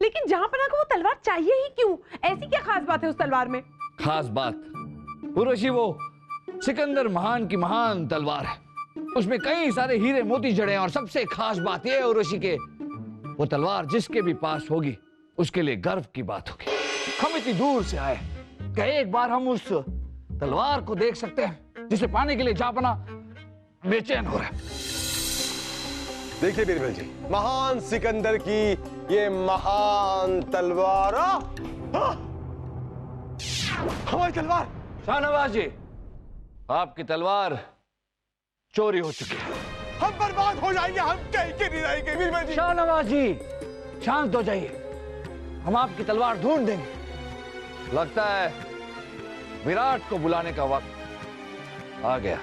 लेकिन जहांपना को वो तलवार चाहिए ही क्यों? ऐसी क्या खास बात है उस तलवार में? खास बात उर्वशी, वो सिकंदर महान की महान तलवार है। उसमें कई सारे हीरे मोती जड़े हैं और सबसे खास बात यह है उर्वशी के वो तलवार जिसके भी पास होगी उसके लिए गर्व की बात होगी। हम इतनी दूर से आए कि एक बार हम उस तलवार को देख सकते हैं जिसे पाने के लिए जहांपना बेचैन हो रहा है। देखिए बीरबल जी, महान सिकंदर की ये महान तलवार। हमारी तलवार। शाहनवाज जी, आपकी तलवार चोरी हो चुकी है। हम बर्बाद हो जाएंगे, हम कहीं के नहीं रहेंगे बीरबल जी। शाहनवाज जी, शांत हो जाइए, हम आपकी तलवार ढूंढ देंगे। लगता है विराट को बुलाने का वक्त आ गया।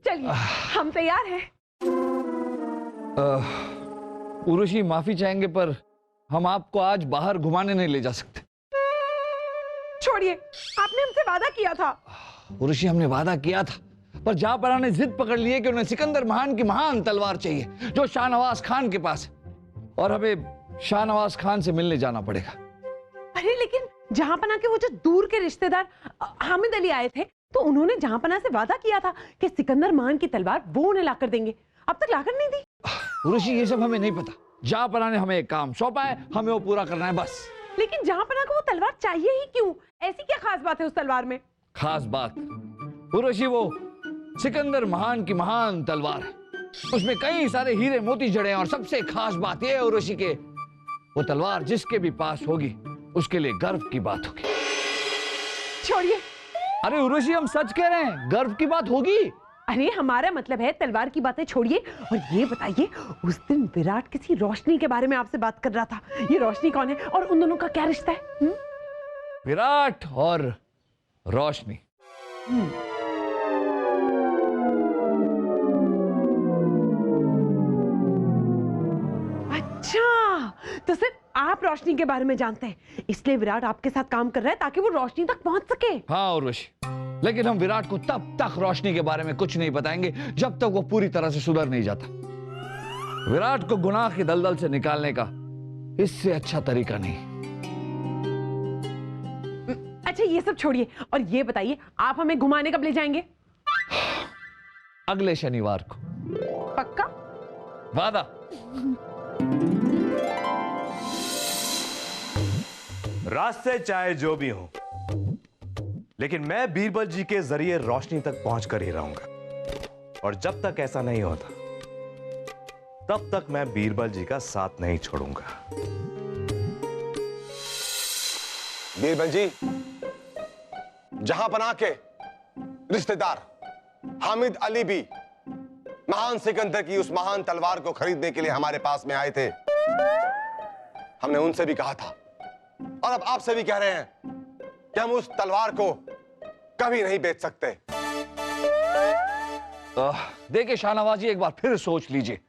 चलिए, हम तैयार हैं। उर्वशी, माफी चाहेंगे पर हम आपको आज बाहर घुमाने नहीं ले जा सकते। छोड़िए, आपने हमसे वादा किया था। उर्वशी, हमने वादा किया था पर जहांपना ने जिद पकड़ ली है कि उन्हें सिकंदर महान की महान तलवार चाहिए जो शाहनवाज खान के पास है और हमें शाहनवाज खान से मिलने जाना पड़ेगा। अरे लेकिन जहांपना के वो जो दूर के रिश्तेदार हामिद अली आए थे तो उन्होंने जहांपना से वादा किया था कि सिकंदर महान की तलवार वो उन्हें लाकर देंगे। अब तक लाकर नहीं दी। उर्वशी, ये सब हमें नहीं पता। जहांपना ने हमें एक काम सौंपा है, हमें वो पूरा करना है बस। लेकिन जहांपना को वो तलवार चाहिए ही क्यों? ऐसी क्या खास बात है उस तलवार में? खास बात उर्वशी, वो सिकंदर महान की महान तलवार है। उसमें कई सारे हीरे मोती जड़े हैं और सबसे खास बात यह है उर्वशी के वो तलवार जिसके भी पास होगी उसके लिए गर्व की बात होगी। छोड़िए। अरे उर्वशी, हम सच कह रहे हैं, गर्व की बात होगी। अरे हमारा मतलब है तलवार की बातें छोड़िए और ये बताइए, उस दिन विराट किसी रोशनी के बारे में आपसे बात कर रहा था। ये रोशनी कौन है और उन दोनों का क्या रिश्ता है? विराट और रोशनी। अच्छा, तो सिर्फ आप रोशनी के बारे में जानते हैं, इसलिए विराट आपके साथ काम कर रहा है ताकि वो रोशनी तक पहुंच सके। हाँ उर्वशी, लेकिन हम विराट को तब तक रोशनी के बारे में कुछ नहीं बताएंगे जब तक वो पूरी तरह से सुधर नहीं जाता। विराट को गुनाह की दलदल से निकालने का इससे अच्छा तरीका नहीं। अच्छा ये सब छोड़िए और ये बताइए, आप हमें घुमाने कब ले जाएंगे? अगले शनिवार को। पक्का? वादा। रास्ते चाहे जो भी हो, लेकिन मैं बीरबल जी के जरिए रोशनी तक पहुंच कर ही रहूंगा। और जब तक ऐसा नहीं होता तब तक मैं बीरबल जी का साथ नहीं छोड़ूंगा। बीरबल जी, जहांपना के रिश्तेदार हामिद अली भी महान सिकंदर की उस महान तलवार को खरीदने के लिए हमारे पास में आए थे। हमने उनसे भी कहा था और अब आपसे भी कह रहे हैं कि हम उस तलवार को कभी नहीं बेच सकते। देखिए शाहनवाज जी, एक बार फिर सोच लीजिए।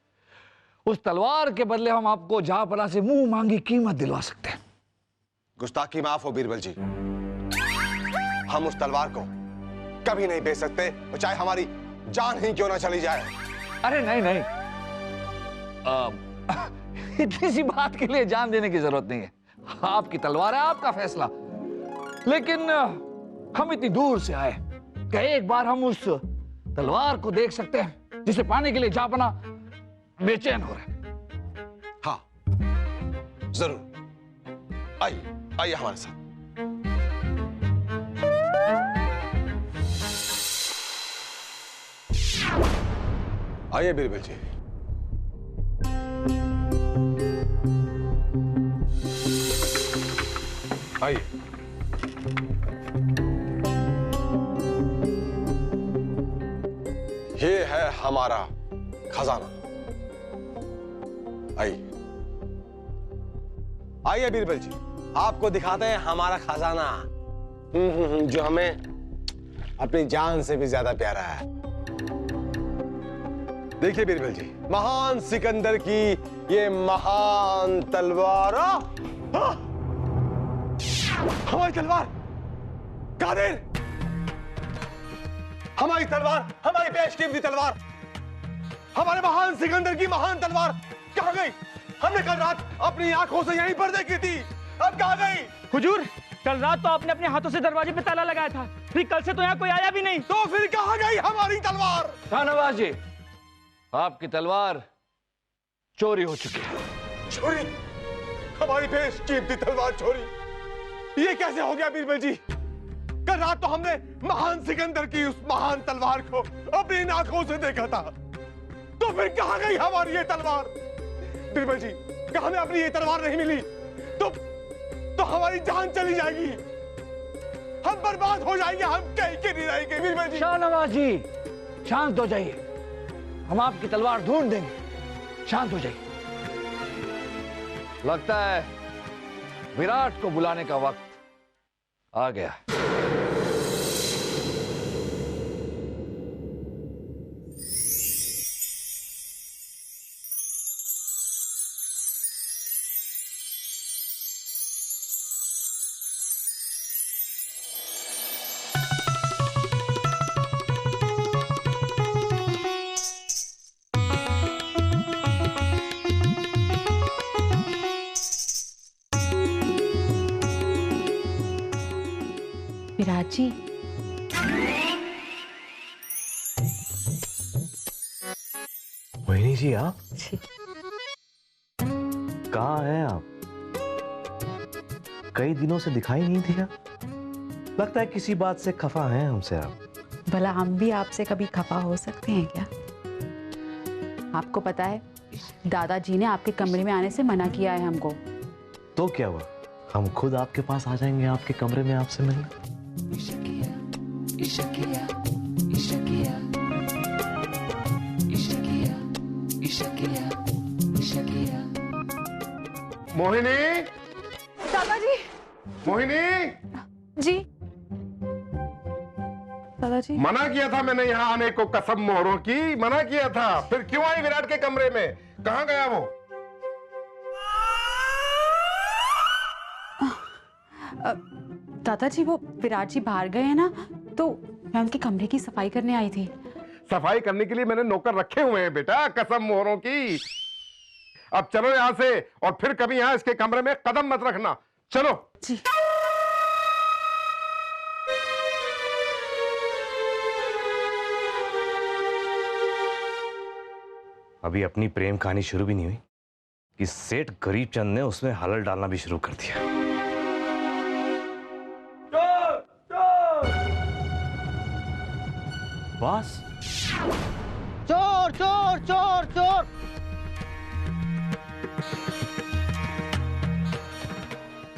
उस तलवार के बदले हम आपको जहांपना से मुंह मांगी कीमत दिलवा सकते हैं। गुस्ताखी माफ हो बीरबल जी, हम उस तलवार को कभी नहीं बेच सकते, चाहे हमारी जान ही क्यों ना चली जाए। अरे नहीं नहीं, इतनी सी बात के लिए जान देने की जरूरत नहीं है। आपकी तलवार है, आपका फैसला। लेकिन हम इतनी दूर से आए कि एक बार हम उस तलवार को देख सकते हैं जिसे पाने के लिए जहांपना बेचैन हो रहा है। हाँ जरूर, आइए आइए हमारे साथ। आइए बीरबल जी। आइए। ये है हमारा खजाना। आइए आइए बीरबल जी, आपको दिखाते हैं हमारा खजाना, जो हमें अपनी जान से भी ज्यादा प्यारा है। देखिए बीरबल जी, महान सिकंदर की ये महान तलवार। हमारी तलवार कादिर, हमारी तलवार, हमारी बेशकीमती तलवार, हमारे महान सिकंदर की महान तलवार कहां गई? हमने कल रात अपनी आंखों से यहीं पर देखी थी, अब कहां गई? हुजूर, कल रात तो आपने अपने हाथों से दरवाजे पे ताला लगाया था, फिर कल से तो यहाँ कोई आया भी नहीं। तो फिर कहां गई हमारी तलवार? शाहनवाज जी, आपकी तलवार चोरी हो चुकी है। चोरी? हमारी बेशकीमती तलवार चोरी? ये कैसे हो गया बीरबल जी? कल रात तो हमने महान सिकंदर की उस महान तलवार को अपनी आंखों से देखा था, तो फिर कहां गई हमारी ये तलवार? बीरबल जी, हमें अपनी ये तलवार नहीं मिली तो हमारी जान चली जाएगी, हम बर्बाद हो जाएंगे, हम कहीं के नहीं रहेंगे। बीरबल जी, शाहनवाज जी, शांत हो जाइए, हम आपकी तलवार ढूंढ देंगे, शांत हो जाइए। लगता है विराट को बुलाने का वक्त आ गया। विराट जी, मोहिनी जी, आप जी। कहाँ हैं आप? कई दिनों से दिखाई नहीं दिया, लगता है किसी बात से खफा हैं हमसे आप। भला हम भी आपसे कभी खफा हो सकते हैं क्या? आपको पता है, दादाजी ने आपके कमरे में आने से मना किया है हमको। तो क्या हुआ, हम खुद आपके पास आ जाएंगे, आपके कमरे में आपसे मिलने। मोहिनी, दादाजी। मोहिनी, जी दादाजी, मना किया था मैंने यहाँ आने को, कसम मोहरों की मना किया था, फिर क्यों आई विराट के कमरे में? कहाँ गया वो? दादाजी, वो विराट जी बाहर गए हैं ना, तो मैं उनके कमरे की सफाई करने आई थी। सफाई करने के लिए मैंने नौकर रखे हुए हैं बेटा, कसम मोहरों की। अब चलो यहाँ से, और फिर कभी यहाँ इसके कमरे में कदम मत रखना, चलो। जी। अभी अपनी प्रेम कहानी शुरू भी नहीं हुई कि सेठ गरीब चंद ने उसमें हलल डालना भी शुरू कर दिया। बस चोर चोर चोर चोर,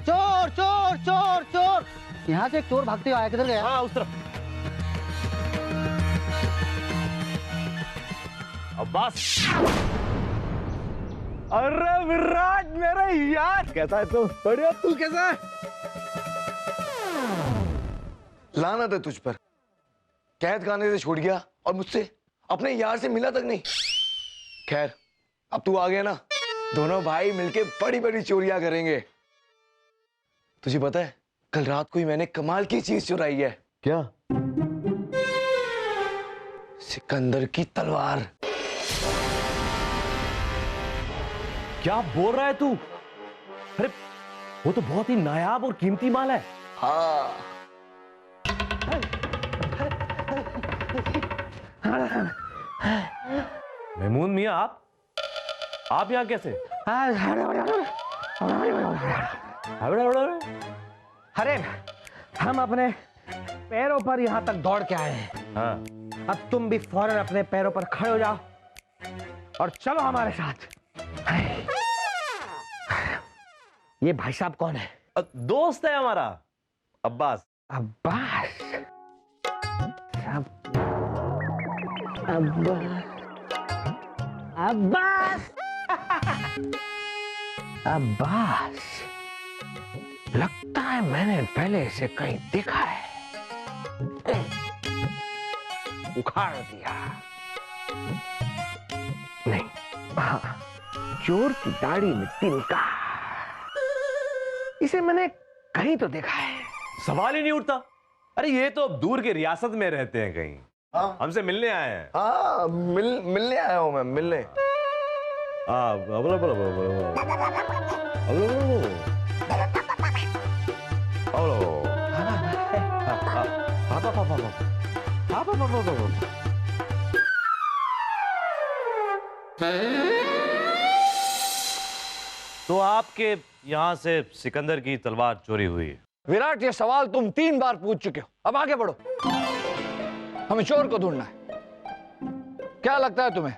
चोर चोर चोर चोर। यहाँ से एक चोर भागते हुए आया, किधर गया? हाँ, उस तरफ। अब्बास, अरे विराट मेरे यार, कैसा है तू? बढ़िया, तू कैसा है? लानत है तुझ पर, कैद खाने से छूट गया और मुझसे अपने यार से मिला तक नहीं। खैर, अब तू आ गया ना, दोनों भाई मिलके बड़ी बड़ी चोरियां करेंगे। तुझे पता है, कल रात को ही मैंने कमाल की चीज चुराई है। क्या? सिकंदर की तलवार। क्या बोल रहा है तू? अरे वो तो बहुत ही नायाब और कीमती माल है। हाँ, महमूद मियां, आप यहाँ कैसे? अरे हम अपने पैरों पर यहाँ तक दौड़ के आए हैं। हाँ, अब तुम भी फौरन अपने पैरों पर खड़े हो जाओ और चलो हमारे साथ। ये भाई साहब कौन है? दोस्त है हमारा, अब्बास। अब्बास। अब्बास अब्बास, लगता है मैंने पहले इसे कहीं देखा है। उखाड़ दिया। नहीं, हाँ, चोर की दाढ़ी में तिनका, इसे मैंने कहीं तो देखा है। सवाल ही नहीं उठता। अरे ये तो अब दूर की रियासत में रहते हैं कहीं। हमसे मिलने आए हैं। हाँ, मिलने आया हूँ मैं, मिलने। तो आपके यहाँ से सिकंदर की तलवार चोरी हुई है। विराट, ये सवाल तुम 3 बार पूछ चुके हो, अब आगे बढ़ो। हमें चोर को ढूंढना है। क्या लगता है तुम्हें,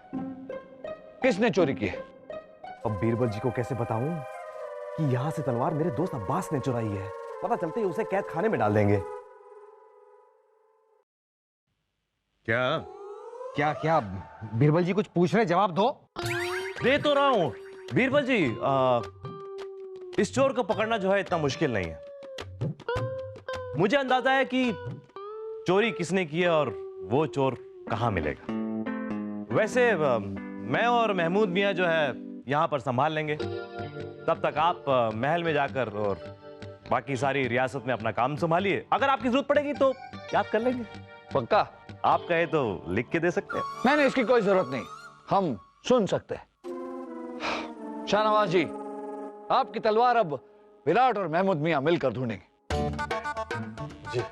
किसने चोरी की है? अब बीरबल जी को कैसे बताऊं कि यहाँ से तलवार मेरे दोस्त अब्बास ने चुराई है। पता चलते ही उसे कैद खाने में डाल देंगे। क्या क्या क्या बीरबल जी कुछ पूछ रहे, जवाब दो। दे तो रहा हूं बीरबल जी। इस चोर को पकड़ना जो है इतना मुश्किल नहीं है। मुझे अंदाजा है कि चोरी किसने की है और वो चोर कहां मिलेगा। वैसे मैं और महमूद मियां जो है यहां पर संभाल लेंगे। तब तक आप महल में जाकर और बाकी सारी रियासत में अपना काम संभालिए। अगर आपकी जरूरत पड़ेगी तो याद कर लेंगे। पक्का? आप कहे तो लिख के दे सकते हैं। मैंने इसकी कोई जरूरत नहीं, हम सुन सकते हैं। शाहनवाज जी, आपकी तलवार अब विराट और महमूद मियां मिलकर ढूंढेंगे। जी।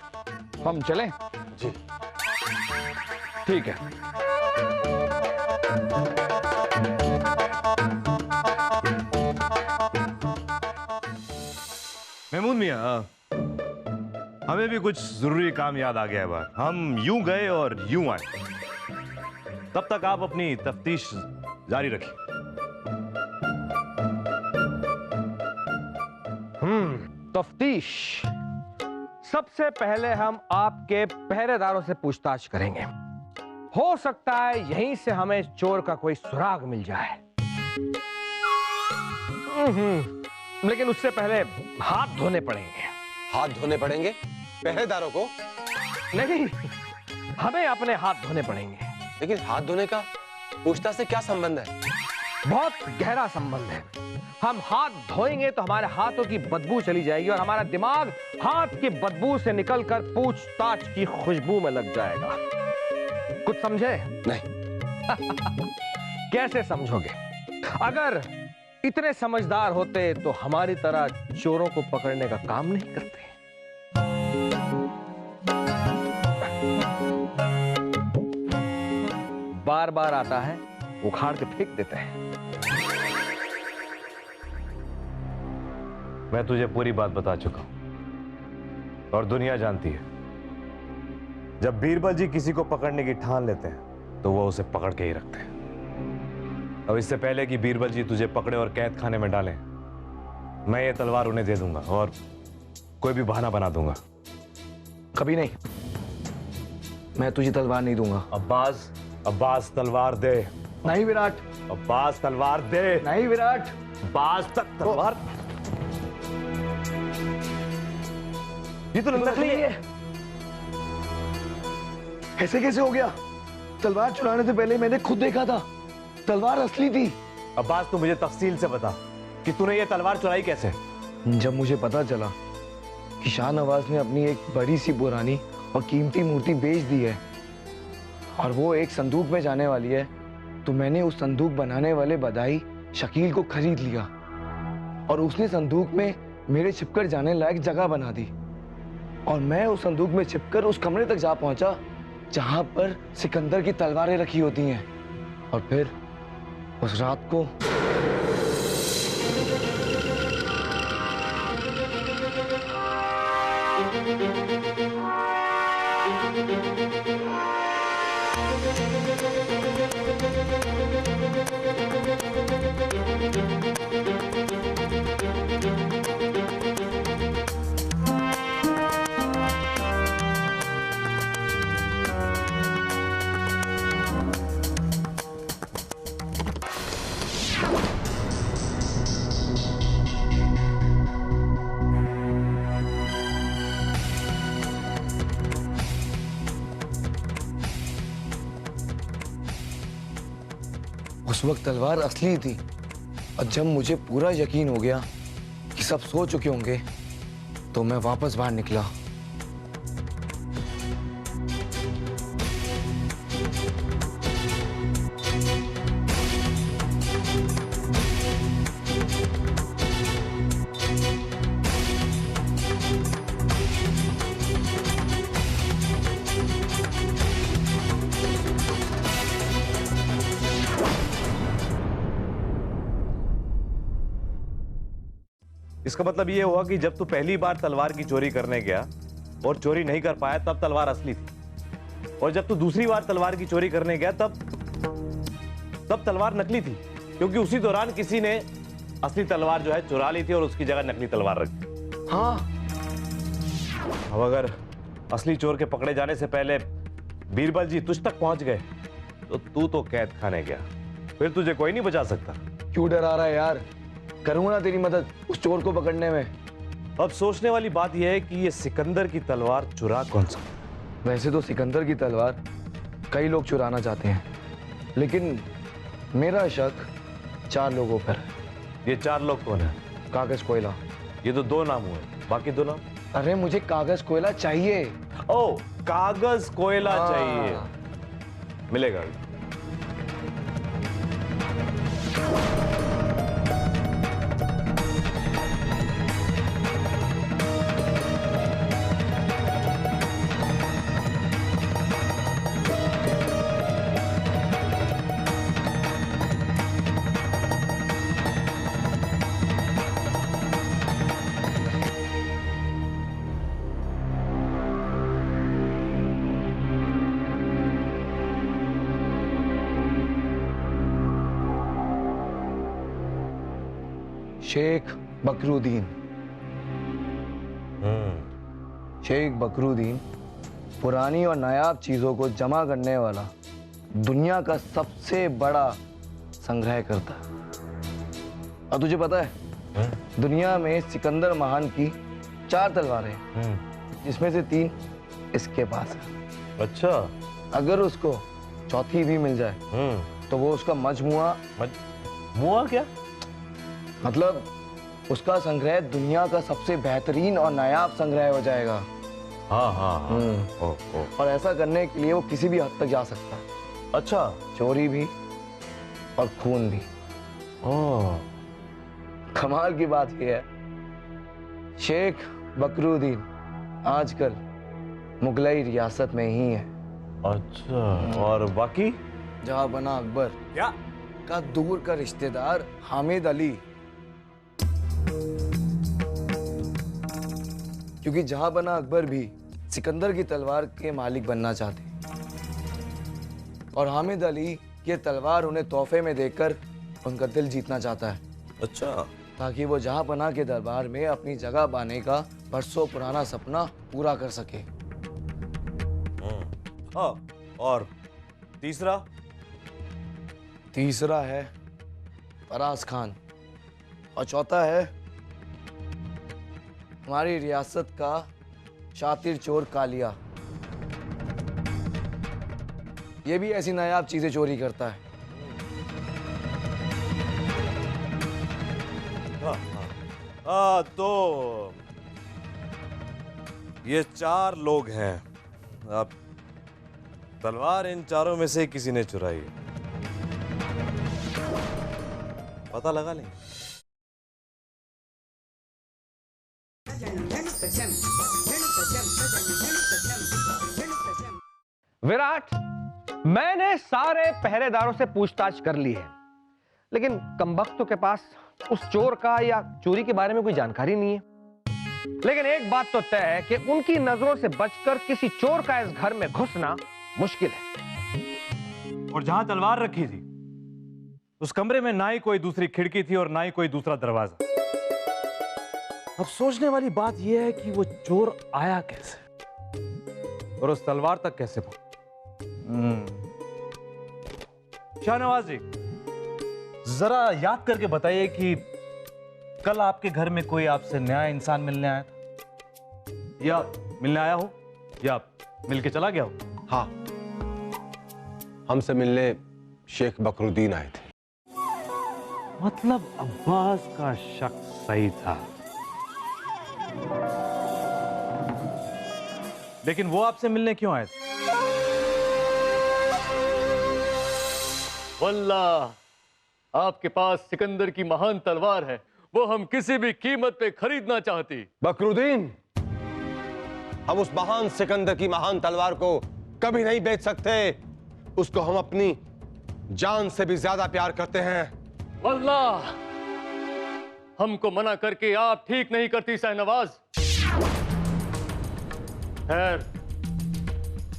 हम चलें? जी। ठीक है। महमूद मियां, हमें भी कुछ जरूरी काम याद आ गया है बार। हम यूं गए और यूं आए। तब तक आप अपनी तफ्तीश जारी रखिए। तफ्तीश। सबसे पहले हम आपके पहरेदारों से पूछताछ करेंगे। हो सकता है यहीं से हमें चोर का कोई सुराग मिल जाए। लेकिन उससे पहले हाथ धोने पड़ेंगे। हाथ धोने पड़ेंगे पहरेदारों को? नहीं, हमें अपने हाथ धोने पड़ेंगे। लेकिन हाथ धोने का पूछताछ से क्या संबंध है? बहुत गहरा संबंध है। हम हाथ धोएंगे तो हमारे हाथों की बदबू चली जाएगी और हमारा दिमाग हाथ की बदबू से निकलकर पूछताछ की खुशबू में लग जाएगा। कुछ समझे? नहीं। कैसे समझोगे? अगर इतने समझदार होते तो हमारी तरह चोरों को पकड़ने का काम नहीं करते। बार बार आता है, उखाड़ के फेंक देते हैं। मैं तुझे पूरी बात बता चुका हूं और दुनिया जानती है। जब बीरबल जी किसी को पकड़ने की ठान लेते हैं तो वो उसे पकड़ के ही रखते हैं। अब इससे पहले कि बीरबल जी तुझे पकड़े और कैद खाने में डालें, मैं ये तलवार उन्हें दे दूंगा और कोई भी बहाना बना दूंगा। कभी नहीं, मैं तुझे तलवार नहीं दूंगा। अब्बास, अब्बास तलवार दे। नहीं विराट। अब्बास तलवार दे। नहीं विराट। अब्बास तक तलवार। ये तो नकली है। ऐसे कैसे हो गया? तलवार चुराने से पहले मैंने खुद देखा था, तलवार असली थी। अब्बास, तू मुझे तफसील से बता कि तूने ये तलवार चुराई कैसे? जब मुझे पता चला कि शाहनवाज ने अपनी एक बड़ी सी पुरानी और कीमती मूर्ति बेच दी है और वो एक संदूक में जाने वाली है, तो मैंने उस संदूक बनाने वाले बदाई शकील को खरीद लिया और उसने संदूक में मेरे छिपकर जाने लायक जगह बना दी और मैं उस संदूक में छिपकर उस कमरे तक जा पहुंचा जहां पर सिकंदर की तलवारें रखी होती हैं और फिर उस रात को उस वक्त तलवार असली थी और जब मुझे पूरा यकीन हो गया कि सब सो चुके होंगे तो मैं वापस बाहर निकला। इसका मतलब ये हुआ कि जब तू पहली बार तलवार की चोरी करने गया और चोरी नहीं कर पाया तब तलवार असली थी, और जब तू दूसरी बार तलवार की चोरी करने गया तब तलवार नकली थी, क्योंकि उसी दौरान किसी ने असली तलवार जो है चुरा ली थी और उसकी जगह नकली तलवार रख दी। हाँ। अब अगर असली चोर के पकड़े जाने से पहले बीरबल जी तुझ तक पहुंच गए तो तू तो कैद खाने गया, फिर तुझे कोई नहीं बचा सकता। क्यों डरा रहा है यार, करूंगा ना तेरी मदद उस चोर को पकड़ने में। अब सोचने वाली बात यह है कि ये सिकंदर की तलवार चुरा कौन सा? वैसे तो सिकंदर की तलवार कई लोग चुराना चाहते हैं, लेकिन मेरा शक 4 लोगों पर है। ये 4 लोग कौन है? कागज कोयला। ये तो 2 नाम हुए, बाकी 2 नाम? अरे मुझे कागज कोयला चाहिए। ओ, कागज कोयला हाँ। चाहिए, मिलेगा। शेख बकरुद्दीन। शेख बकरुद्दीन पुरानी और नायाब चीजों को जमा करने वाला दुनिया का सबसे बड़ा संग्रह करता है। और तुझे पता है दुनिया में सिकंदर महान की 4 तलवारें हैं, जिसमें से 3 इसके पास है। अच्छा। अगर उसको चौथी भी मिल जाए तो वो उसका मजमुआ क्या मतलब उसका संग्रह दुनिया का सबसे बेहतरीन और नायाब संग्रह हो जाएगा। हाँ हाँ, हाँ। और ऐसा करने के लिए वो किसी भी हद तक जा सकता है। अच्छा। चोरी भी और खून भी। कमाल की बात यह है शेख बकरुद्दीन आजकल मुगलई रियासत में ही है। अच्छा। और बाकी? जहां बना अकबर क्या का दूर का रिश्तेदार हामिद अली, क्योंकि जहां बना अकबर भी सिकंदर की तलवार के मालिक बनना चाहते और हामिद अली ये तलवार उन्हें तोहफे में देकर उनका दिल जीतना चाहता है। अच्छा। ताकि वो जहां पनाह के दरबार में अपनी जगह पाने का बरसों पुराना सपना पूरा कर सके। हाँ। और तीसरा है फराज खान, और चौथा है हमारी रियासत का शातिर चोर कालिया। ये भी ऐसी नायाब चीजें चोरी करता है। तो ये 4 लोग हैं। अब तलवार इन 4 में से किसी ने चुराई है, पता लगा लेंगे। विराट, मैंने सारे पहरेदारों से पूछताछ कर ली है, लेकिन कमबख्तों के पास उस चोर का या चोरी के बारे में कोई जानकारी नहीं है। लेकिन एक बात तो तय है कि उनकी नजरों से बचकर किसी चोर का इस घर में घुसना मुश्किल है। और जहां तलवार रखी थी उस कमरे में ना ही कोई दूसरी खिड़की थी और ना ही कोई दूसरा दरवाजा। अब सोचने वाली बात यह है कि वो चोर आया कैसे और उस तलवार तक कैसे पहुंचा। शाहनवाज जी, जरा याद करके बताइए कि कल आपके घर में कोई आपसे नया इंसान मिलने आया था, या मिलने आया हो या मिलके चला गया हो। हाँ, हमसे मिलने शेख बकरुद्दीन आए थे। मतलब अब्बास का शक सही था, लेकिन वो आपसे मिलने क्यों आए थे? वल्लाह आपके पास सिकंदर की महान तलवार है, वो हम किसी भी कीमत पे खरीदना चाहती। बकरुद्दीन, हम उस महान सिकंदर की महान तलवार को कभी नहीं बेच सकते। उसको हम अपनी जान से भी ज्यादा प्यार करते हैं। वल्लाह हमको मना करके आप ठीक नहीं करती शाहनवाज। खैर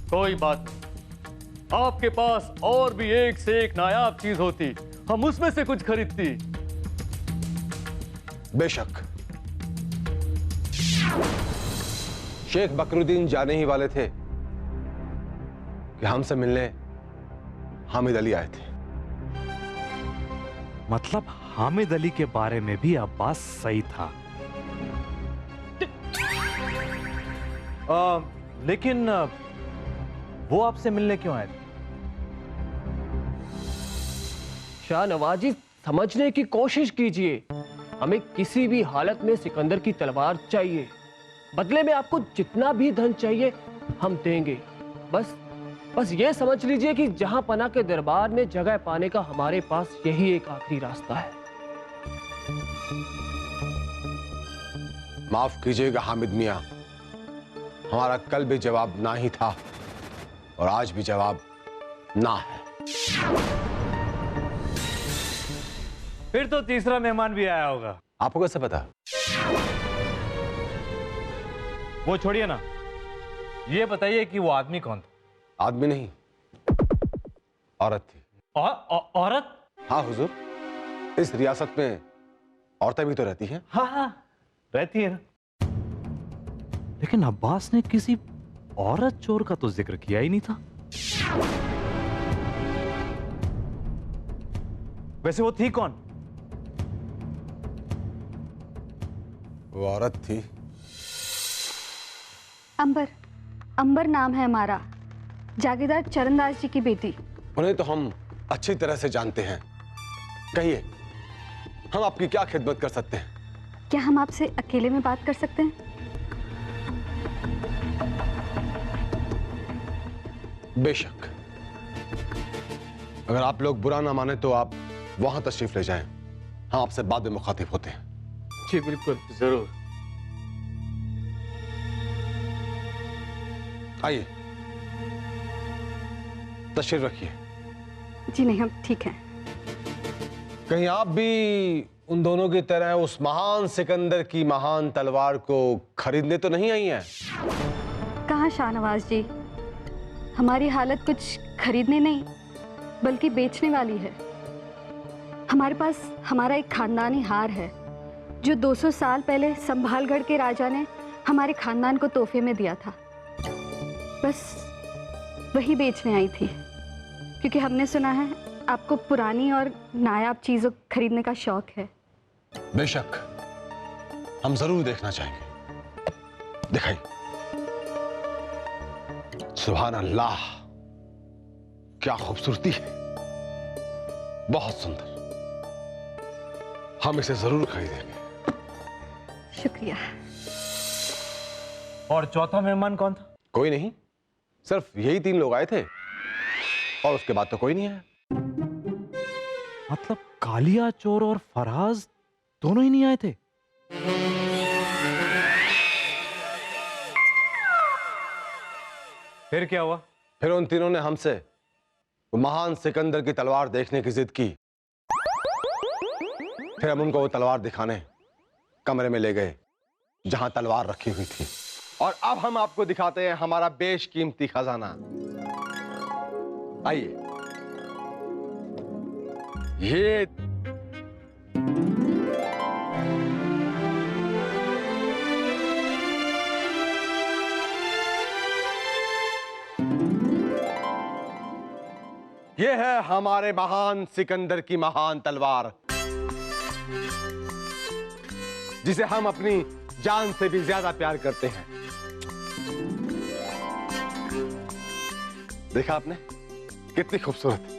कोई बात नहीं, आपके पास और भी एक से एक नायाब चीज होती, हम उसमें से कुछ खरीदती। बेशक। शेख बकरुद्दीन जाने ही वाले थे कि हमसे मिलने हामिद अली आए थे। मतलब हामिद अली के बारे में भी अब्बास सही था। लेकिन वो आपसे मिलने क्यों आए थे? शाहनवाजी, समझने की कोशिश कीजिए। हमें किसी भी हालत में सिकंदर की तलवार चाहिए। बदले में आपको जितना भी धन चाहिए हम देंगे। बस ये समझ लीजिए कि जहां पना के दरबार में जगह पाने का हमारे पास यही एक आखिरी रास्ता है। माफ कीजिएगा हामिद मियां, हमारा कल भी जवाब ना ही था और आज भी जवाब ना है। फिर तो तीसरा मेहमान भी आया होगा। आपको कैसे पता? वो छोड़िए ना, ये बताइए कि वो आदमी कौन था? आदमी नहीं, औरत थी। औरत? हाँ हुजूर, इस रियासत में औरतें भी तो रहती हैं। हाँ रहती है ना। लेकिन अब्बास ने किसी औरत चोर का तो जिक्र किया ही नहीं था। वैसे वो थी कौन? वो औरत थी अंबर नाम है हमारा, जागीरदार चरणदास जी की बेटी। उन्हें तो हम अच्छी तरह से जानते हैं। कहिए, हम आपकी क्या खिदमत कर सकते हैं? क्या हम आपसे अकेले में बात कर सकते हैं? बेशक। अगर आप लोग बुरा ना माने तो आप वहां तशरीफ ले जाएं। हम आपसे बाद में मुखातिब होते हैं। जी बिल्कुल, जरूर। आइए, तशरीफ रखिए। जी नहीं, हम ठीक हैं। कहीं आप भी उन दोनों की तरह उस महान सिकंदर की महान तलवार को खरीदने तो नहीं आई हैं? कहाँ शाहनवाज जी, हमारी हालत कुछ खरीदने नहीं बल्कि बेचने वाली है। हमारे पास हमारा एक खानदानी हार है जो 200 साल पहले संभालगढ़ के राजा ने हमारे खानदान को तोहफे में दिया था। बस वही बेचने आई थी, क्योंकि हमने सुना है आपको पुरानी और नायाब चीजों खरीदने का शौक है। बेशक, हम जरूर देखना चाहेंगे। दिखाइए। सुभान अल्लाह, क्या खूबसूरती है, बहुत सुंदर। हम इसे जरूर खरीदेंगे। शुक्रिया। और चौथा मेहमान कौन था? कोई नहीं, सिर्फ यही 3 लोग आए थे और उसके बाद तो कोई नहीं आया। मतलब कालिया चोर और फराज दोनों ही नहीं आए थे? फिर क्या हुआ? फिर उन तीनों ने हमसे वो महान सिकंदर की तलवार देखने की जिद की। फिर हम उनको वो तलवार दिखाने कमरे में ले गए जहां तलवार रखी हुई थी। और अब हम आपको दिखाते हैं हमारा बेशकीमती खजाना। आइए। ये ये है हमारे महान सिकंदर की महान तलवार, जिसे हम अपनी जान से भी ज्यादा प्यार करते हैं। देखा आपने, कितनी खूबसूरत।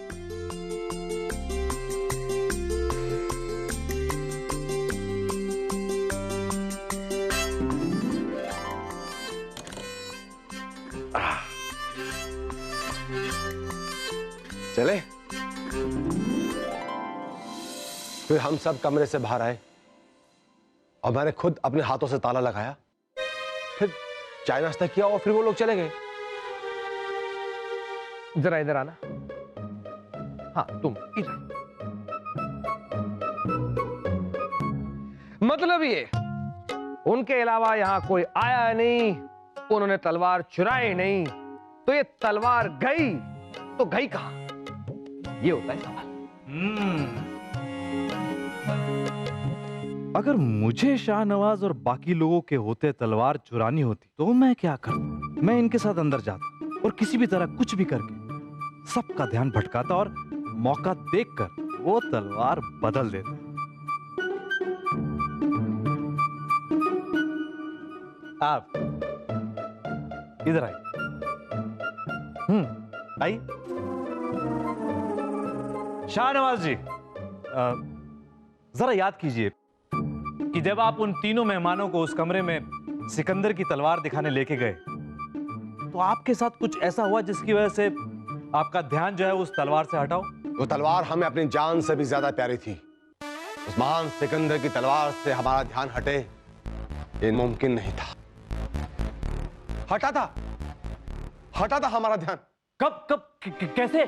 चले। फिर हम सब कमरे से बाहर आए और मैंने खुद अपने हाथों से ताला लगाया। फिर चाय नाश्ता किया और फिर वो लोग चले गए। जरा इधर आना। हाँ तुम इधर। मतलब ये उनके अलावा यहां कोई आया नहीं, उन्होंने तलवार चुराई नहीं, तो ये तलवार गई तो गई कहां? ये होता है सवाल। अगर मुझे शाहनवाज और बाकी लोगों के होते तलवार चुरानी होती तो मैं क्या करता? मैं इनके साथ अंदर जाता और किसी भी तरह कुछ भी करके सबका ध्यान भटकाता और मौका देखकर वो तलवार बदल देता। आप इधर आइए। आई। शाहनवाज जी, जरा याद कीजिए कि जब आप उन तीनों मेहमानों को उस कमरे में सिकंदर की तलवार दिखाने लेके गए तो आपके साथ कुछ ऐसा हुआ जिसकी वजह से आपका ध्यान जो है उस तलवार से हटाओ? वो तलवार हमें अपनी जान से भी ज्यादा प्यारी थी। उस महान सिकंदर की तलवार से हमारा ध्यान हटे ये मुमकिन नहीं था। हटा था हमारा ध्यान। कब कैसे?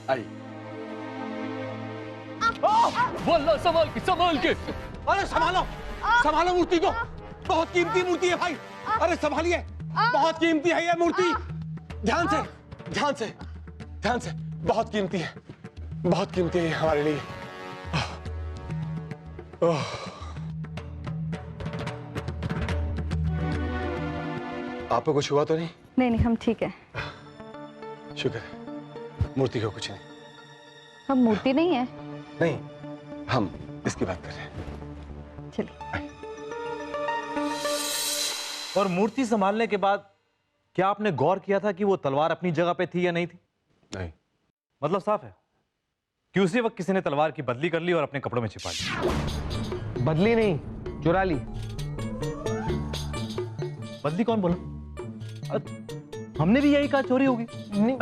आई। वल्लाह संभाल के। अरे संभालो मूर्ति को, बहुत कीमती मूर्ति है भाई। अरे संभालिए, बहुत कीमती है ये मूर्ति। ध्यान से, बहुत कीमती है ये हमारे लिए। आपको कुछ हुआ तो नहीं? नहीं, हम ठीक है। शुक्र है, मूर्ति को कुछ नहीं। हम मूर्ति नहीं है। नहीं, हम इसकी बात कर रहे हैं। चलिए। और मूर्ति संभालने के बाद क्या आपने गौर किया था कि वो तलवार अपनी जगह पे थी या नहीं थी? नहीं। मतलब साफ है कि उसी वक्त किसी ने तलवार की बदली कर ली और अपने कपड़ों में छिपा ली। बदली नहीं, चुरा ली। बदली कौन बोला? हमने भी यही कहा चोरी होगी। नहीं,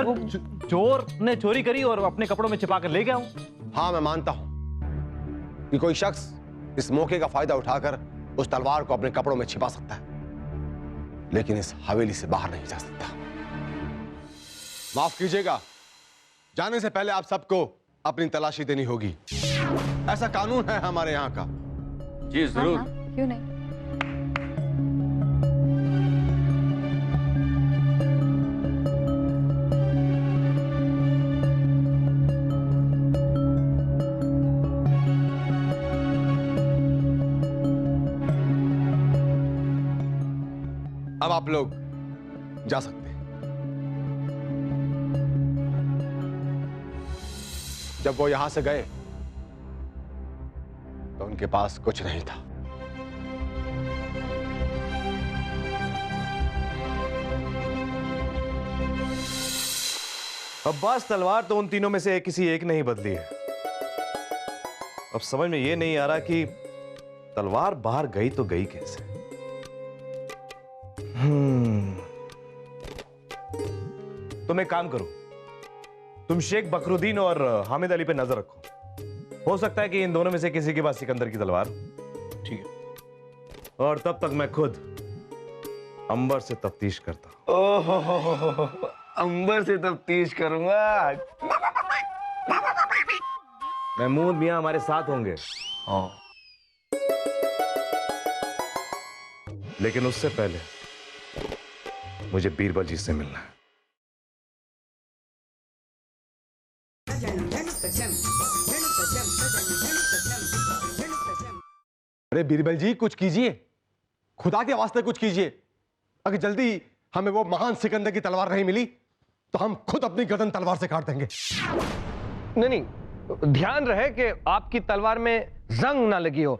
चोर ने चोरी करी और अपने कपड़ों में छिपा कर ले गया हूं। हाँ, मैं मानता हूं कि कोई शख्स इस मौके का फायदा उठाकर उस तलवार को अपने कपड़ों में छिपा सकता है, लेकिन इस हवेली से बाहर नहीं जा सकता। माफ कीजिएगा, जाने से पहले आप सबको अपनी तलाशी देनी होगी। ऐसा कानून है हमारे यहाँ का। जी जरूर। हाँ, क्यों नहीं। अब आप लोग जा सकते हैं। जब वो यहां से गए तो उनके पास कुछ नहीं था। अब्बास, तलवार तो उन तीनों में से किसी एक ने ही बदली है। अब समझ में ये नहीं आ रहा कि तलवार बाहर गई तो गई कैसे। तुम एक काम करो, तुम शेख बकरुद्दीन और हामिद अली पे नजर रखो। हो सकता है कि इन दोनों में से किसी के पास सिकंदर की तलवार। ठीक है। और तब तक मैं खुद अंबर से तफ्तीश करता हूं। ओहो, अंबर से तफ्तीश करूंगा। महमूद मियां हमारे साथ होंगे। लेकिन उससे पहले मुझे बीरबल जी से मिलना है। अरे बीरबल जी, कुछ कीजिए, खुदा के वास्ते कुछ कीजिए। अगर जल्दी हमें वो महान सिकंदर की तलवार नहीं मिली तो हम खुद अपनी गर्दन तलवार से काट देंगे। नहीं, ध्यान रहे कि आपकी तलवार में जंग ना लगी हो,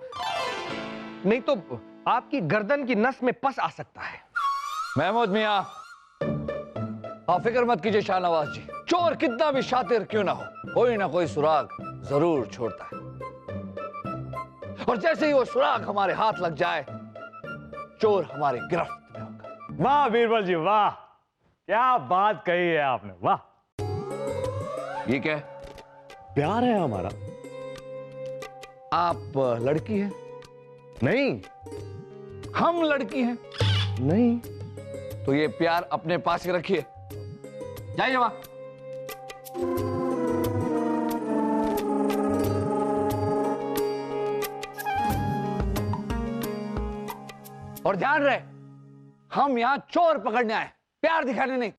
नहीं तो आपकी गर्दन की नस में पस आ सकता है। महमूद मियां, आप फिक्र मत कीजिए शाहनवाज जी। चोर कितना भी शातिर क्यों ना हो, कोई ना कोई सुराग जरूर छोड़ता है। और जैसे ही वो सुराग हमारे हाथ लग जाए, चोर हमारे गिरफ्त में होगा। वाह बीरबल जी, वाह, क्या बात कही है आपने। वाह। ये क्या है? प्यार है हमारा। आप लड़की हैं? नहीं। हम लड़की हैं? नहीं। तो ये प्यार अपने पास ही रखिए। जाइए वहां। और ध्यान रहे, हम यहां चोर पकड़ने आए, प्यार दिखाने नहीं।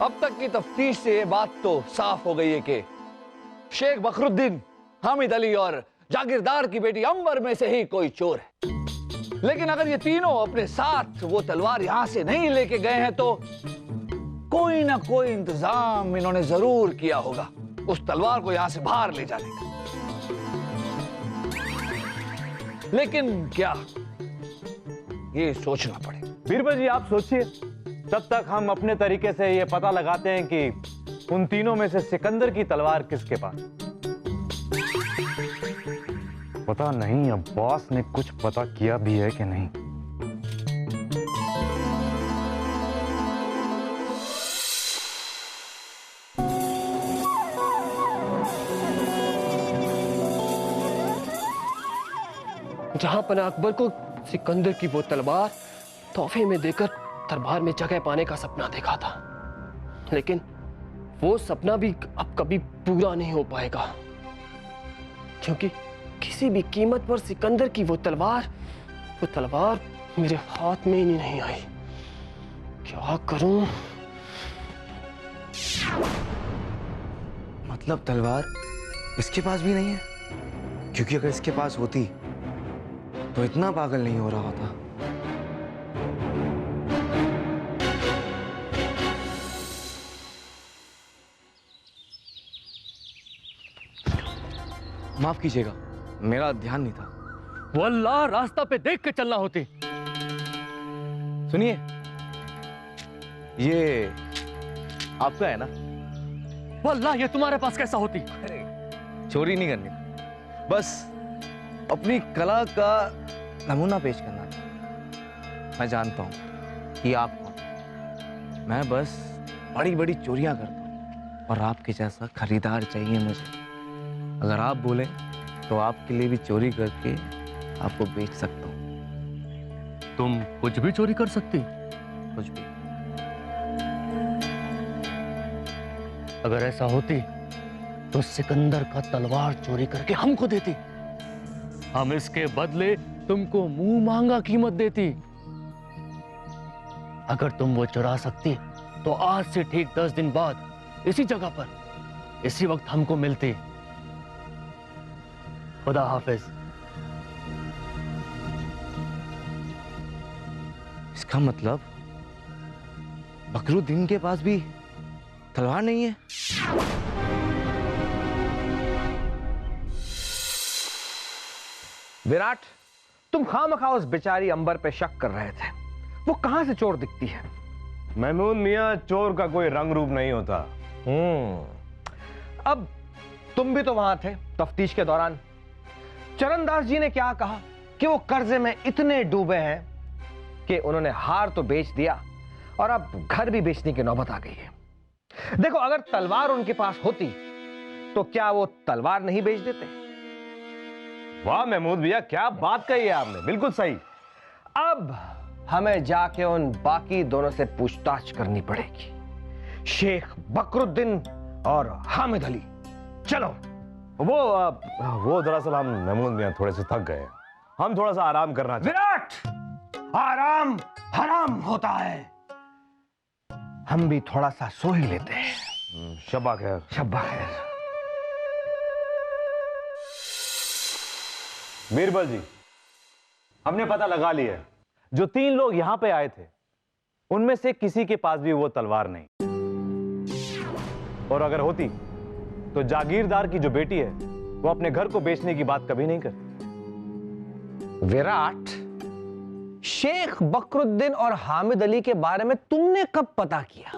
अब तक की तफ्तीश से ये बात तो साफ हो गई है कि शेख बकरुद्दीन, हामिद अली और जागीरदार की बेटी अंबर में से ही कोई चोर है। लेकिन अगर ये तीनों अपने साथ वो तलवार यहां से नहीं लेके गए हैं तो कोई ना कोई इंतजाम इन्होंने जरूर किया होगा उस तलवार को यहां से बाहर ले जाने का। लेकिन क्या, ये सोचना पड़ेगा। बीरबल जी आप सोचिए, तब तक हम अपने तरीके से ये पता लगाते हैं कि उन तीनों में से सिकंदर की तलवार किसके पास। पता नहीं अब बॉस ने कुछ पता किया भी है कि नहीं। जहांपना अकबर को सिकंदर की वो तलवार तोहफे में देकर दरबार में जगह पाने का सपना देखा था, लेकिन वो सपना भी अब कभी पूरा नहीं हो पाएगा, क्योंकि किसी भी कीमत पर सिकंदर की वो तलवार मेरे हाथ में ही नहीं आई। क्या करूं? मतलब तलवार इसके पास भी नहीं है? क्योंकि अगर इसके पास होती तो इतना पागल नहीं हो रहा होता। माफ कीजिएगा, मेरा ध्यान नहीं था। वल्लाह रास्ता पे देख के चलना होती। सुनिए, ये आपका है ना? वल्लाह ये तुम्हारे पास कैसा होती? चोरी नहीं करनी, बस अपनी कला का नमूना पेश करना था। मैं जानता हूं कि आप कौन। मैं बस बड़ी बड़ी चोरियां करता हूं और आपके जैसा खरीदार चाहिए मुझे। अगर आप बोले तो आपके लिए भी चोरी करके आपको बेच सकता हूं। तुम कुछ भी चोरी कर सकती? कुछ भी। अगर ऐसा होती तो सिकंदर का तलवार चोरी करके हमको देती, हम इसके बदले तुमको मुंह मांगा कीमत देती। अगर तुम वो चुरा सकती तो आज से ठीक 10 दिन बाद इसी जगह पर इसी वक्त हमको मिलती। खुदा हाफिज। इसका मतलब बकरुद्दीन के पास भी तलवार नहीं है? विराट, तुम खामखा उस बेचारी अंबर पे शक कर रहे थे। वो कहां से चोर दिखती है? महमूद मियां, चोर का कोई रंग रूप नहीं होता। अब तुम भी तो वहां थे तफ्तीश के दौरान। चरणदास जी ने क्या कहा कि वो कर्जे में इतने डूबे हैं कि उन्होंने हार तो बेच दिया और अब घर भी बेचने की नौबत आ गई है। देखो, अगर तलवार उनके पास होती तो क्या वो तलवार नहीं बेच देते? वाह महमूद भैया, क्या बात कही है आपने, बिल्कुल सही। अब हमें जाके उन बाकी दोनों से पूछताछ करनी पड़ेगी, शेख बकरुद्दीन और हामिद अली। चलो। वो दरअसल हम महमूद मियां थोड़े से थक गए, हम थोड़ा सा आराम करना चाहते। विराट, आराम हराम होता है, हम भी थोड़ा सा सो ही लेते हैं। शब्बा खैर। शब्बा खैर। बीरबल जी, हमने पता लगा लिया है, जो 3 लोग यहां पे आए थे उनमें से किसी के पास भी वो तलवार नहीं, और अगर होती तो जागीरदार की जो बेटी है वो अपने घर को बेचने की बात कभी नहीं करती। विराट, शेख बकरुद्दीन और हामिद अली के बारे में तुमने कब पता किया?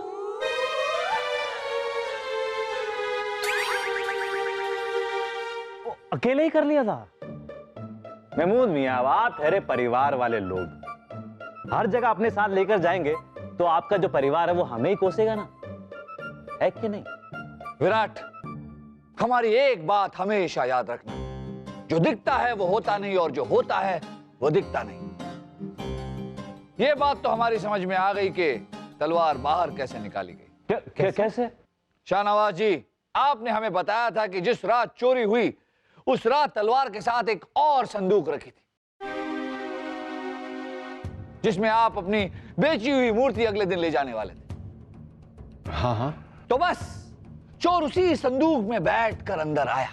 अकेले ही कर लिया था। महमूद मियां, आप ठहरे परिवार वाले लोग, हर जगह अपने साथ लेकर जाएंगे तो आपका जो परिवार है वो हमें ही कोसेगा ना, है कि नहीं? विराट, हमारी एक बात हमेशा याद रखना, जो दिखता है वो होता नहीं और जो होता है वो दिखता नहीं। ये बात तो हमारी समझ में आ गई कि तलवार बाहर कैसे निकाली गई। कैसे? शाहनवाज जी, आपने हमें बताया था कि जिस रात चोरी हुई उस रात तलवार के साथ एक और संदूक रखी थी। जिसमें आप अपनी बेची हुई मूर्ति अगले दिन ले जाने वाले थे। हाँ हाँ। तो बस चोर उसी संदूक में बैठकर अंदर आया,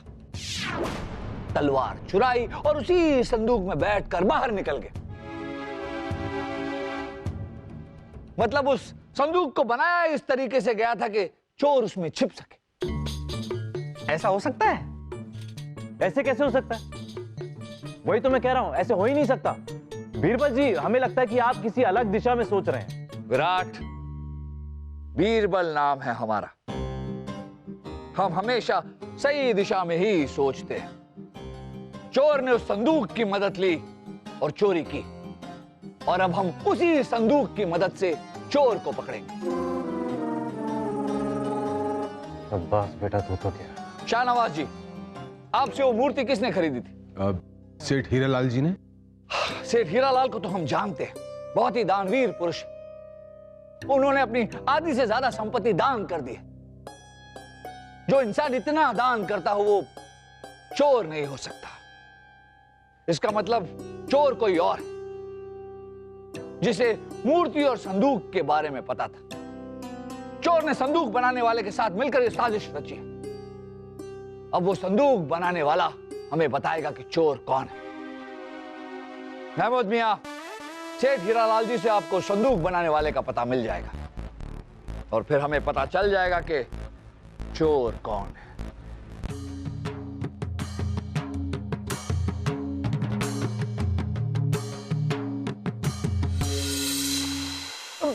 तलवार चुराई और उसी संदूक में बैठकर बाहर निकल गया। मतलब उस संदूक को बनाया इस तरीके से गया था कि चोर उसमें छिप सके। ऐसा हो सकता है? ऐसे कैसे हो सकता है? वही तो मैं कह रहा हूं, ऐसे हो ही नहीं सकता। बीरबल जी, हमें लगता है कि आप किसी अलग दिशा में सोच रहे हैं। विराट, बीरबल नाम है हमारा। हम हमेशा सही दिशा में ही सोचते हैं। चोर ने उस संदूक की मदद ली और चोरी की, और अब हम उसी संदूक की मदद से चोर को पकड़ेंगे। अब्बास बेटा, तू तो क्या? शाहनवाज जी, आपसे वो मूर्ति किसने खरीदी थी? सेठ हीरालाल जी ने। सेठ हीरालाल को तो हम जानते हैं, बहुत ही दानवीर पुरुष। उन्होंने अपनी आधी से ज्यादा संपत्ति दान कर दी। जो इंसान इतना दान करता हो वो चोर नहीं हो सकता। इसका मतलब चोर कोई और है, जिसे मूर्ति और संदूक के बारे में पता था। चोर ने संदूक बनाने वाले के साथ मिलकर यह साजिश रची है। अब वो संदूक बनाने वाला हमें बताएगा कि चोर कौन है। महमूद मियां, सेठ हीरालाल जी से आपको संदूक बनाने वाले का पता मिल जाएगा, और फिर हमें पता चल जाएगा कि चोर कौन है।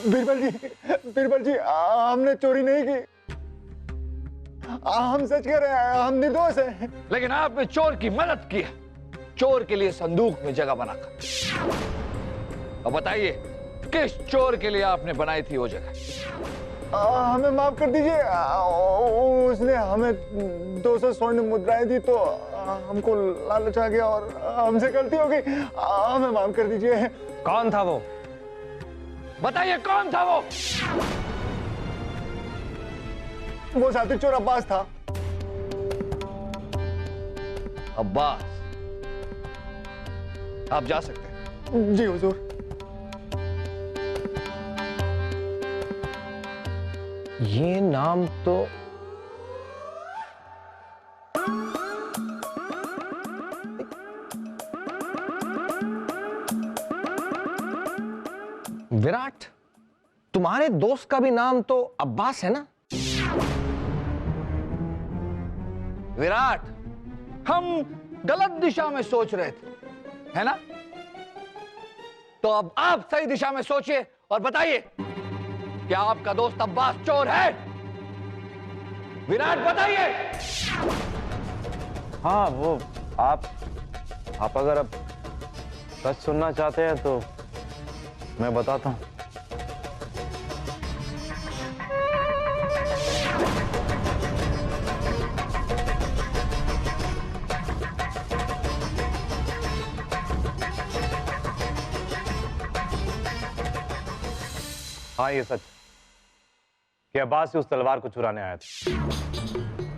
बीरबल जी, हमने चोरी नहीं की। हम सच कह रहे हैं, हम निर्दोष हैं। लेकिन आपने चोर की मदद की है, चोर के लिए संदूक में जगह बनाकर। अब बताइए, किस चोर के लिए आपने बनाई थी वो जगह? हमें माफ कर दीजिए। उसने हमें 200 स्वर्ण मुद्राएं दी तो हमको लालच आ गया और हमसे गलती हो गई। हमें माफ कर दीजिए। कौन था वो? बताइए, कौन था वो? वो साथी चोर अब्बास था। अब्बास, आप जा सकते हैं। जी हुजूर। ये नाम तो विराट, तुम्हारे दोस्त का भी नाम तो अब्बास है ना? विराट, हम गलत दिशा में सोच रहे थे, है ना? तो अब आप सही दिशा में सोचिए और बताइए, क्या आपका दोस्त अब्बास चोर है? विराट, बताइए। हाँ, वो आप अगर अब सच सुनना चाहते हैं तो मैं बताता हूं। हाँ, ये सच कि अब्बास से उस तलवार को चुराने आया था,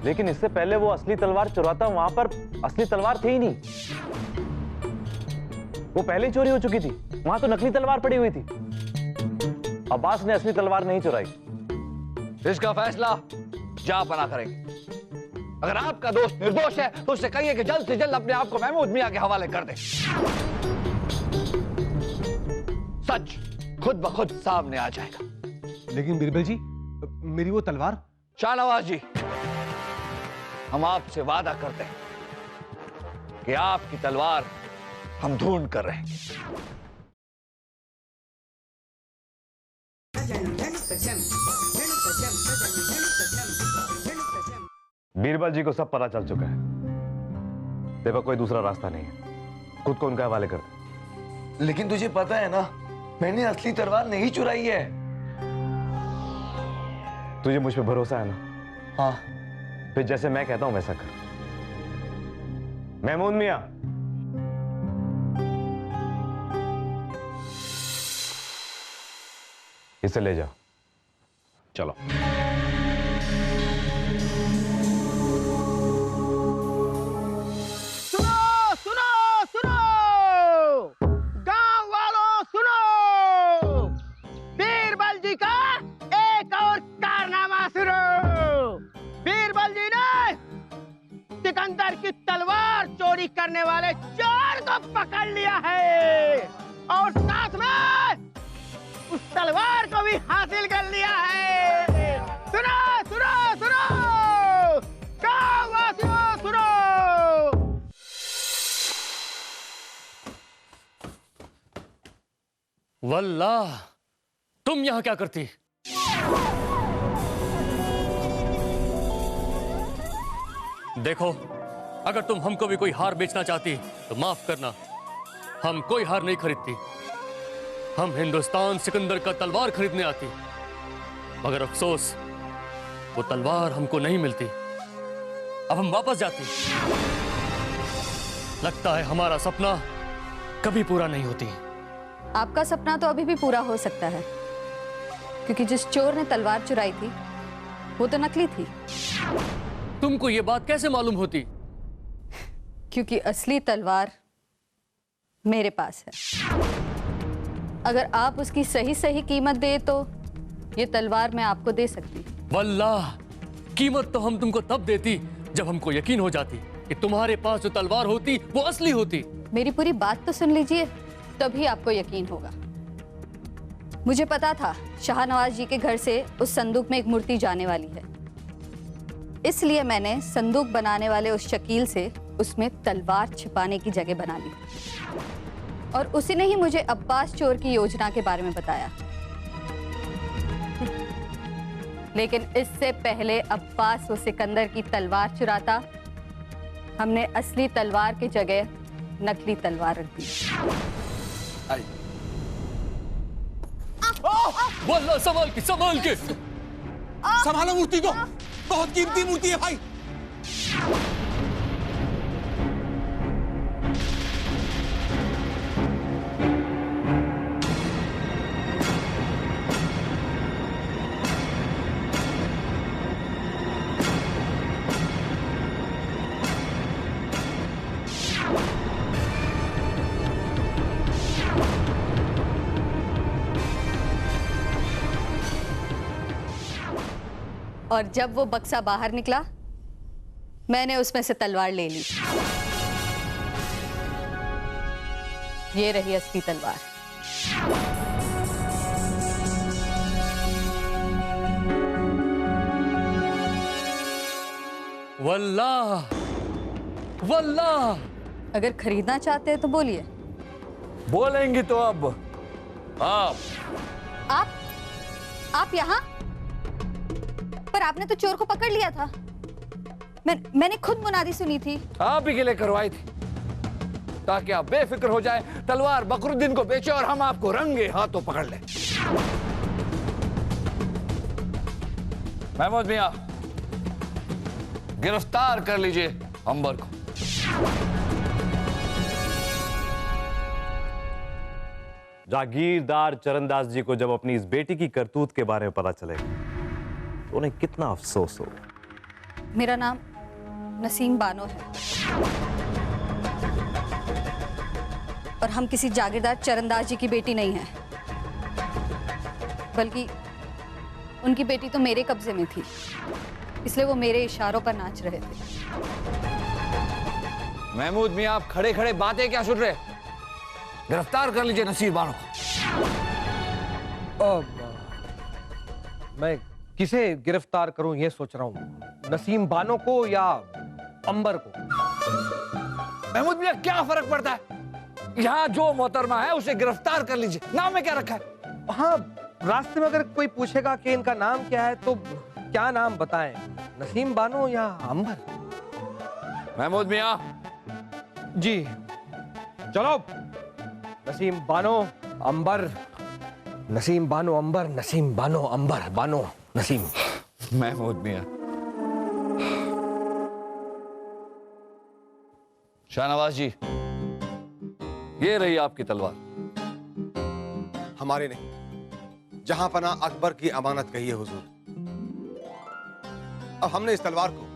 लेकिन इससे पहले वो असली तलवार चुराता वहां पर असली तलवार थी ही नहीं। वो पहले ही चोरी हो चुकी थी, वहां तो नकली तलवार पड़ी हुई थी। अब्बास ने असली तलवार नहीं चुराई। इसका फैसला जापना करेंगे। अगर आपका दोस्त निर्दोष है तो उससे कहिए कि जल्द से जल्द अपने आप को महमूद मियां के हवाले कर दे। सच खुद ब खुद सामने आ जाएगा। लेकिन बीरबल जी, मेरी वो तलवार? शाहनवाज जी, हम आपसे वादा करते हैं कि आपकी तलवार हम ढूंढ कर रहेंगे। बीरबल जी को सब पता चल चुका है। तेरे पास कोई दूसरा रास्ता नहीं है, खुद को उनके हवाले कर दे। लेकिन तुझे पता है ना, मैंने असली तलवार नहीं चुराई है। तुझे मुझ पे भरोसा है ना? हाँ। फिर जैसे मैं कहता हूं वैसा कर। महमूद मियां, इसे ले जाओ। चलो। सुनो सुनो सुनो, गांव वालों सुनो, करने वाले चोर को पकड़ लिया है और साथ में उस तलवार को भी हासिल कर लिया है। सुनो सुनो सुनो, गाँव वासियों सुनो। वल्लाह, तुम यहां क्या करती? देखो, अगर तुम हमको भी कोई हार बेचना चाहती तो माफ करना, हम कोई हार नहीं खरीदती। हम हिंदुस्तान सिकंदर का तलवार खरीदने आती, मगर अफसोस वो तलवार हमको नहीं मिलती। अब हम वापस जाती। लगता है हमारा सपना कभी पूरा नहीं होती। आपका सपना तो अभी भी पूरा हो सकता है, क्योंकि जिस चोर ने तलवार चुराई थी वो तो नकली थी। तुमको ये बात कैसे मालूम होती? क्योंकि असली तलवार मेरे पास है। अगर आप उसकी सही सही कीमत दे तो ये तलवार मैं आपको दे सकती। वल्लाह, कीमत तो हम तुमको तब देती जब हमको यकीन हो जाती कि तुम्हारे पास जो तलवार होती वो असली होती। मेरी पूरी बात तो सुन लीजिए, तभी आपको यकीन होगा। मुझे पता था शाहनवाज जी के घर से उस संदूक में एक मूर्ति जाने वाली है, इसलिए मैंने संदूक बनाने वाले उस शकील से उसमें तलवार छिपाने की जगह बना ली, और उसी ने ही मुझे अब्बास चोर की योजना के बारे में बताया। लेकिन इससे पहले अब्बास वो सिकंदर की तलवार चुराता, हमने असली तलवार की जगह नकली तलवार रख दी। वल्लाह, संभाल के, संभाल के। संभालो मूर्ति को, बहुत कीमती मूर्ति है भाई। और जब वो बक्सा बाहर निकला, मैंने उसमें से तलवार ले ली। ये रही असली तलवार। वल्लाह, वल्लाह। अगर खरीदना चाहते हैं तो बोलिए। बोलेंगी तो अब आप यहाँ? पर आपने तो चोर को पकड़ लिया था। मैंने खुद मुनादी सुनी थी। आप ही के लिए करवाई थी, ताकि आप बेफिक्र हो जाए, तलवार बकरुद्दीन को बेचे और हम आपको रंगे हाथों पकड़ लें। महमूद मियां, गिरफ्तार कर लीजिए अंबर को। जागीरदार चरणदास जी को जब अपनी इस बेटी की करतूत के बारे में पता चलेगा तो उन्हें कितना अफसोस होगा। मेरा नाम नसीम बानो है, और हम किसी जागीरदार चरणदास जी की बेटी नहीं है, बल्कि उनकी बेटी तो मेरे कब्जे में थी, इसलिए वो मेरे इशारों पर नाच रहे थे। महमूद मियां, आप खड़े खड़े बातें क्या सुन रहे? गिरफ्तार कर लीजिए नसीम बानो को। मैं किसे गिरफ्तार करूं ये सोच रहा हूं, नसीम बानो को या अंबर को। महमूद मियां, क्या फर्क पड़ता है? यहाँ जो मोहतरमा है उसे गिरफ्तार कर लीजिए। नाम में क्या रखा है? हाँ, रास्ते में अगर कोई पूछेगा कि इनका नाम क्या है तो क्या नाम बताएं, नसीम बानो या अंबर? महमूद मियां जी, चलो। नसीम बानो अंबर, नसीम बानो अंबर, नसीम बानो अंबर, बानो नसीम। महमूद मियां। शाहनवाज जी, ये रही आपकी तलवार। हमारे नहीं, जहां पना अकबर की अमानत कही है हुजूर। अब हमने इस तलवार को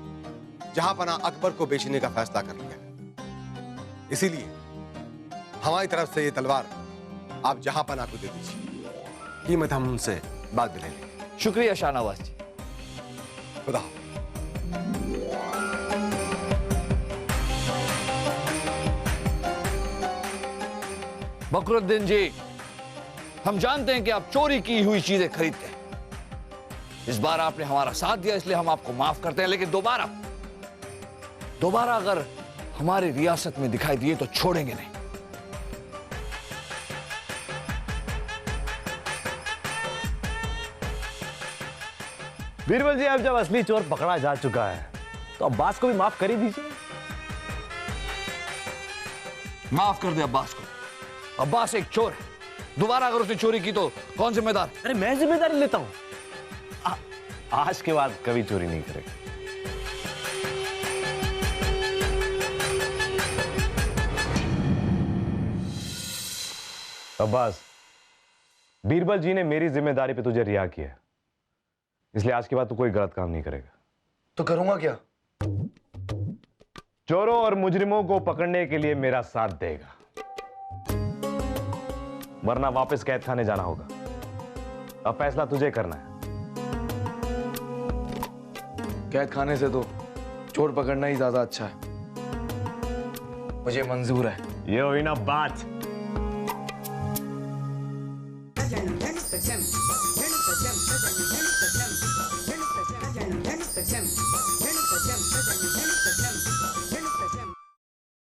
जहां पना अकबर को बेचने का फैसला कर लिया है, इसीलिए हमारी तरफ से ये तलवार आप जहां पना को दे दीजिए। कीमत हम उनसे बाद में ले लेंगे। शुक्रिया शाहनवाज जी। खुदा। बकरुद्दीन जी, हम जानते हैं कि आप चोरी की हुई चीजें खरीदते हैं। इस बार आपने हमारा साथ दिया इसलिए हम आपको माफ करते हैं, लेकिन दोबारा अगर हमारी रियासत में दिखाई दिए तो छोड़ेंगे नहीं। बीरबल जी, अब जब असली चोर पकड़ा जा चुका है तो अब्बास को भी माफ कर ही दीजिए। माफ कर दे अब्बास को। अब्बास एक चोर है, दोबारा अगर उसने चोरी की तो कौन जिम्मेदार? अरे मैं जिम्मेदारी लेता हूं। आज के बाद कभी चोरी नहीं करेगा। अब्बास, बीरबल जी ने मेरी जिम्मेदारी पे तुझे रिहा किया है, इसलिए आज के बाद तू कोई गलत काम नहीं करेगा। तो करूंगा क्या? चोरों और मुजरिमों को पकड़ने के लिए मेरा साथ देगा, वरना वापस कैद खाने जाना होगा। अब फैसला तुझे करना है। कैद खाने से तो चोर पकड़ना ही ज्यादा अच्छा है। मुझे मंजूर है। ये हुई ना बात।